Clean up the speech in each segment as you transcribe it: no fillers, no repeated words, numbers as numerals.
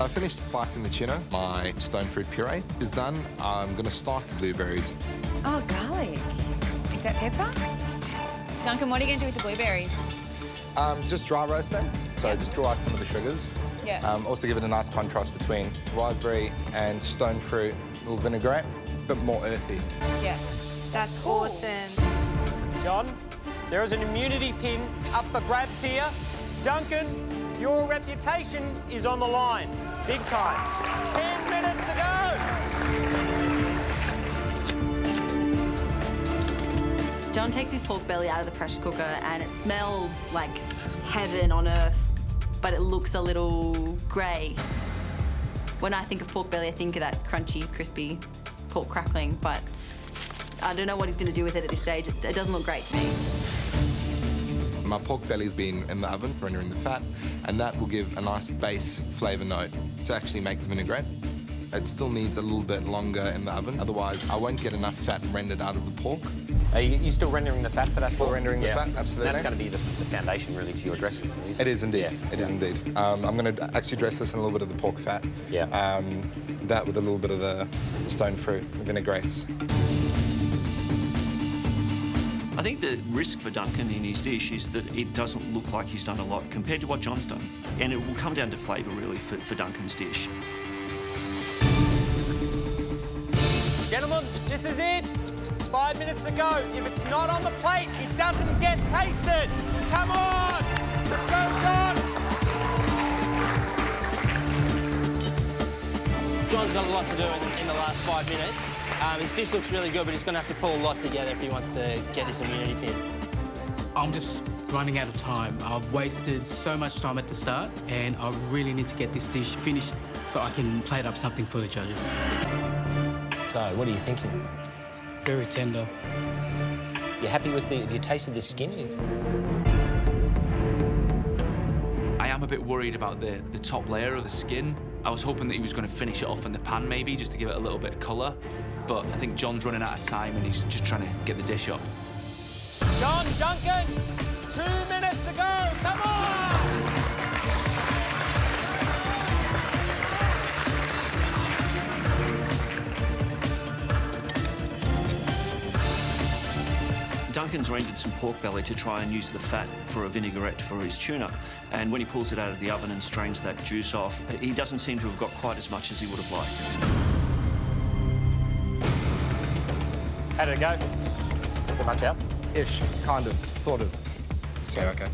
I finished slicing the tuna. My stone fruit puree is done. I'm going to start the blueberries. Oh, garlic. Is that pepper? Duncan, what are you going to do with the blueberries? Just dry roast them. So just draw out some of the sugars. Yeah. Also give it a nice contrast between raspberry and stone fruit, a little vinaigrette, but more earthy. Yeah. That's awesome. John, there is an immunity pin up for grabs here. Duncan, your reputation is on the line. Big time. 10 minutes to go. John takes his pork belly out of the pressure cooker and it smells like heaven on earth, but it looks a little grey. When I think of pork belly, I think of that crunchy, crispy pork crackling, but I don't know what he's going to do with it at this stage. It doesn't look great to me. My pork belly's been in the oven, rendering the fat, and that will give a nice base flavour note to actually make the vinaigrette. It still needs a little bit longer in the oven, otherwise I won't get enough fat rendered out of the pork. Are you still rendering the fat for that? Still rendering the fat, absolutely. That's going to be the foundation, really, to your dressing. It is indeed. Yeah. It is indeed. I'm going to actually dress this in a little bit of the pork fat. Yeah. That with a little bit of the stone fruit vinaigrettes. I think the risk for Duncan in his dish is that it doesn't look like he's done a lot compared to what John's done. And it will come down to flavour, really, for Duncan's dish. Gentlemen, this is it. 5 minutes to go. If it's not on the plate, it doesn't get tasted. Come on! Let's go, John! John's got a lot to do in the last 5 minutes. His dish looks really good, but he's going to have to pull a lot together if he wants to get this immunity pin. I'm just running out of time. I've wasted so much time at the start, and I really need to get this dish finished so I can plate up something for the judges. So, what are you thinking? Very tender. You happy with the taste of the skin? I am a bit worried about the top layer of the skin. I was hoping that he was going to finish it off in the pan, maybe, just to give it a little bit of colour. But I think John's running out of time and he's just trying to get the dish up. John, Duncan, 2 minutes to go. Come on! Duncan's rendered some pork belly to try and use the fat for a vinaigrette for his tuna. And when he pulls it out of the oven and strains that juice off, he doesn't seem to have got quite as much as he would have liked. How did it go? Pretty much out? Ish, kind of, sort of. So, okay.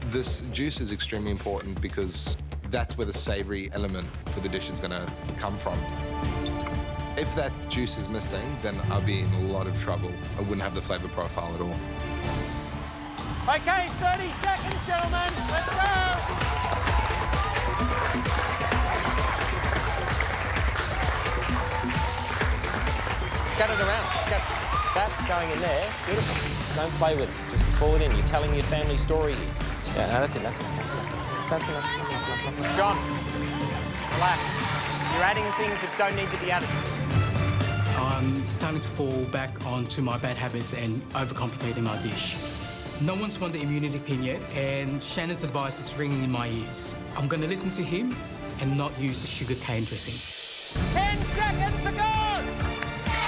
This juice is extremely important because that's where the savoury element for the dish is going to come from. If that juice is missing, then I'll be in a lot of trouble. I wouldn't have the flavour profile at all. Okay, 30 seconds, gentlemen. Let's go! Scatter it around. That going in there. Beautiful. Don't play with it. Just pull it in. You're telling your family story here. Yeah, no, that's it. That's enough. John, relax. You're adding things that don't need to be added. I'm starting to fall back onto my bad habits and overcomplicating my dish. No one's won the immunity pin yet, and Shannon's advice is ringing in my ears. I'm going to listen to him and not use the sugar cane dressing. 10 seconds to go! 10,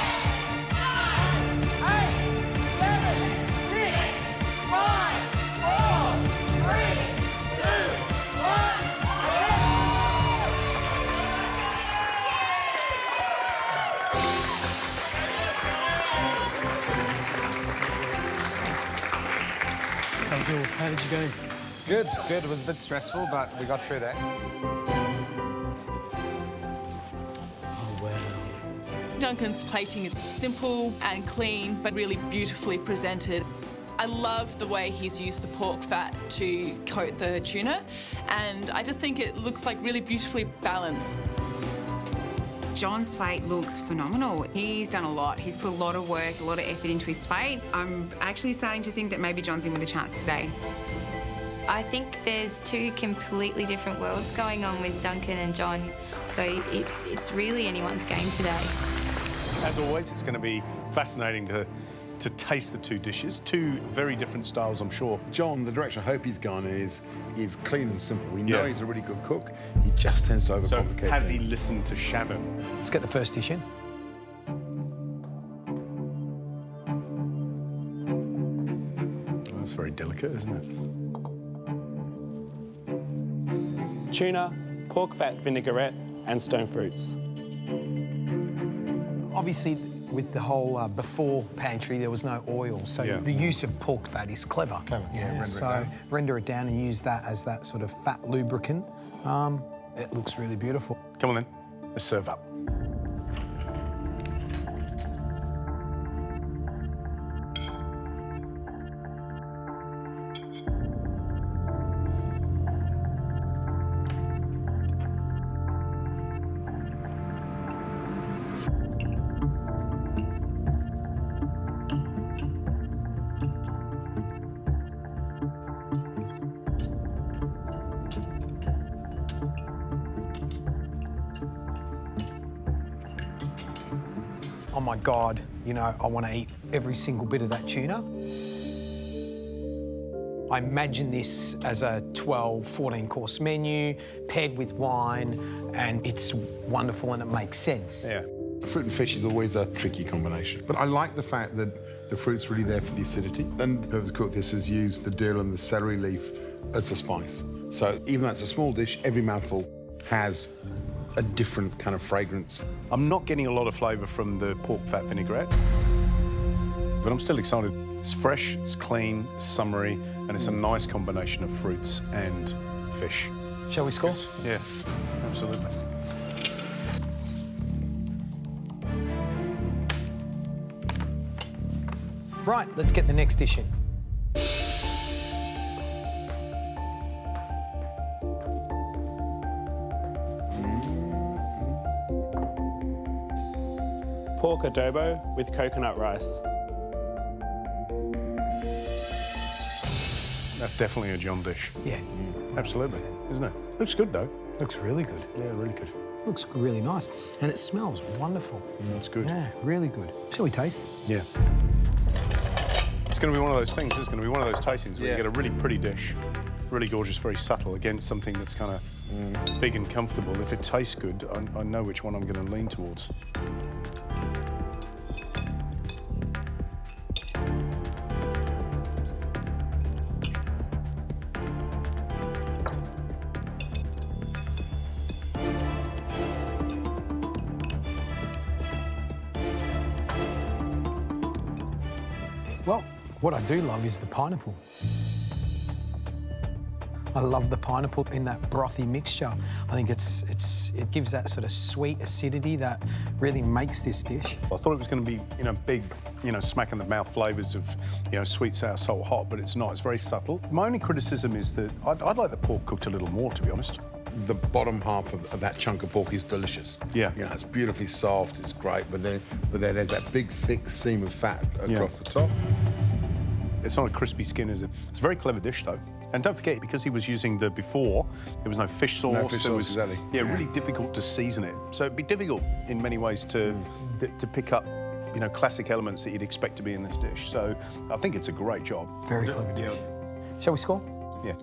9, 8, 7, 6, 5, 4, 3, 2, 1. How did you go? Good, good. It was a bit stressful, but we got through that. Oh, wow. Duncan's plating is simple and clean, but really beautifully presented. I love the way he's used the pork fat to coat the tuna, and I just think it looks like really beautifully balanced. John's plate looks phenomenal. He's done a lot. He's put a lot of work, a lot of effort into his plate. I'm actually starting to think that maybe John's in with a chance today. I think there's two completely different worlds going on with Duncan and John, so it's really anyone's game today. As always, it's going to be fascinating to to taste the two dishes. Two very different styles, I'm sure. John, the direction I hope he's gone is clean and simple. We know he's a really good cook. He just tends to overcomplicate So has he things. listened to Shannon? Let's get the first dish in. Oh, that's very delicate, isn't it? Tuna, pork fat vinaigrette, and stone fruits. Obviously, with the whole before Pantry, there was no oil, so the use of pork fat is clever. Render it down and use that as that sort of fat lubricant. It looks really beautiful. Come on then, let's serve up. Oh my God, you know, I want to eat every single bit of that tuna. I imagine this as a 12, 14 course menu, paired with wine, and it's wonderful and it makes sense. Yeah. Fruit and fish is always a tricky combination, but I like the fact that the fruit's really there for the acidity. And whoever's cooked this has used the dill and the celery leaf as the spice. So even though it's a small dish, every mouthful has a different kind of fragrance. I'm not getting a lot of flavour from the pork fat vinaigrette, but I'm still excited. It's fresh, it's clean, it's summery, and it's a nice combination of fruits and fish. Shall we score? Yeah, absolutely. Right, let's get the next dish in. Pork adobo with coconut rice. That's definitely a John dish. Yeah. Absolutely, isn't it? Looks good though. Looks really good. Yeah, really good. Looks really nice. And it smells wonderful. That's good. Yeah, really good. Shall we taste? Yeah. It's going to be one of those things, it's going to be one of those tastings where you get a really pretty dish, really gorgeous, very subtle, against something that's kind of big and comfortable. If it tastes good, I know which one I'm going to lean towards. Well, what I do love is the pineapple. I love the pineapple in that brothy mixture. I think it gives that sort of sweet acidity that really makes this dish. I thought it was going to be, big, smack in the mouth flavours of, sweet, sour, salt, hot, but it's not. It's very subtle. My only criticism is that I'd like the pork cooked a little more, to be honest. The bottom half of that chunk of pork is delicious. Yeah. It's beautifully soft, it's great, but then there's that big, thick seam of fat across the top. It's not a crispy skin, is it? It's a very clever dish, though. And don't forget, because he was using the before, there was no fish sauce. No fish sauce, exactly. Yeah, really difficult to season it. So it'd be difficult in many ways to pick up, classic elements that you'd expect to be in this dish. So I think it's a great job. Very clever dish. Shall we score? Yeah.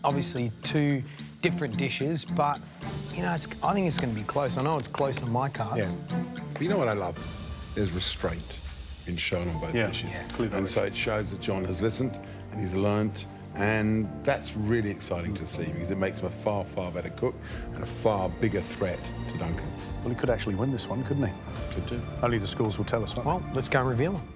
Obviously, two different dishes, but I think it's going to be close. I know it's close on my cards. Yeah. But you know what I love? There's restraint being shown on both dishes. Yeah, clearly. And so it shows that John has listened and he's learnt, and that's really exciting to see because it makes him a far, far better cook and a far bigger threat to Duncan. Well, he could actually win this one, couldn't he? Could do. Only the scores will tell us, won't they? Well, let's go and reveal them.